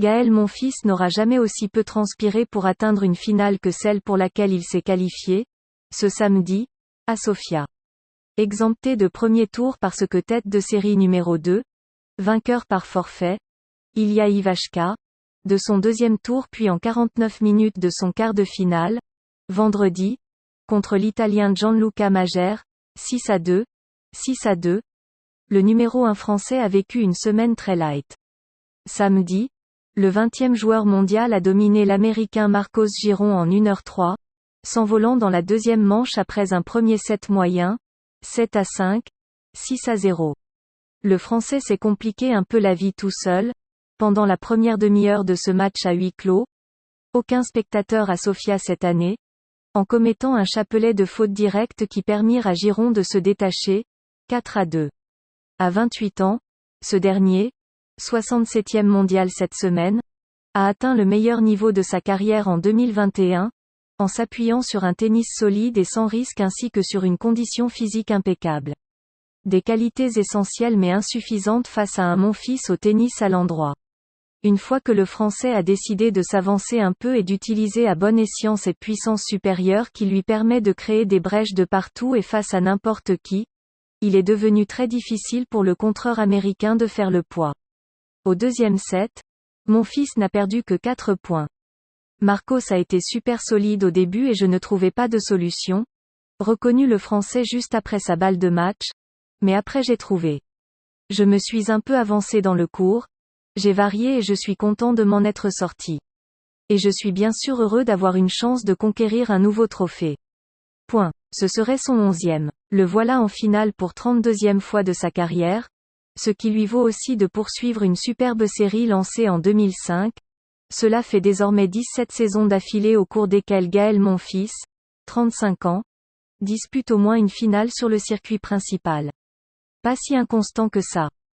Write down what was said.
Gaël Monfils n'aura jamais aussi peu transpiré pour atteindre une finale que celle pour laquelle il s'est qualifié, ce samedi, à Sofia. Exempté de premier tour parce que tête de série numéro 2, vainqueur par forfait, Ilya Ivashka, de son deuxième tour puis en 49 minutes de son quart de finale, vendredi, contre l'Italien Gianluca Mager, 6-2, 6-2, le numéro 1 français a vécu une semaine très light. Samedi, le 20e joueur mondial a dominé l'Américain Marcos Giron en 1h03, s'envolant dans la deuxième manche après un premier set moyen, 7-5, 6-0. Le Français s'est compliqué un peu la vie tout seul, pendant la première demi-heure de ce match à huis clos. Aucun spectateur à Sofia cette année, en commettant un chapelet de fautes directes qui permirent à Giron de se détacher, 4-2. À 28 ans, ce dernier, 67e mondial cette semaine, a atteint le meilleur niveau de sa carrière en 2021, en s'appuyant sur un tennis solide et sans risque ainsi que sur une condition physique impeccable. Des qualités essentielles mais insuffisantes face à un Monfils au tennis à l'endroit. Une fois que le Français a décidé de s'avancer un peu et d'utiliser à bon escient cette puissance supérieure qui lui permet de créer des brèches de partout et face à n'importe qui, il est devenu très difficile pour le contreur américain de faire le poids. Au deuxième set, Monfils n'a perdu que 4 points. Marcos a été super solide au début et je ne trouvais pas de solution, reconnut le Français juste après sa balle de match, mais après j'ai trouvé. Je me suis un peu avancé dans le cours, j'ai varié et je suis content de m'en être sorti. Et je suis bien sûr heureux d'avoir une chance de conquérir un nouveau trophée. Point. Ce serait son 11e. Le voilà en finale pour 32e fois de sa carrière, ce qui lui vaut aussi de poursuivre une superbe série lancée en 2005. Cela fait désormais 17 saisons d'affilée au cours desquelles Gaël Monfils, 35 ans, dispute au moins une finale sur le circuit principal. Pas si inconstant que ça.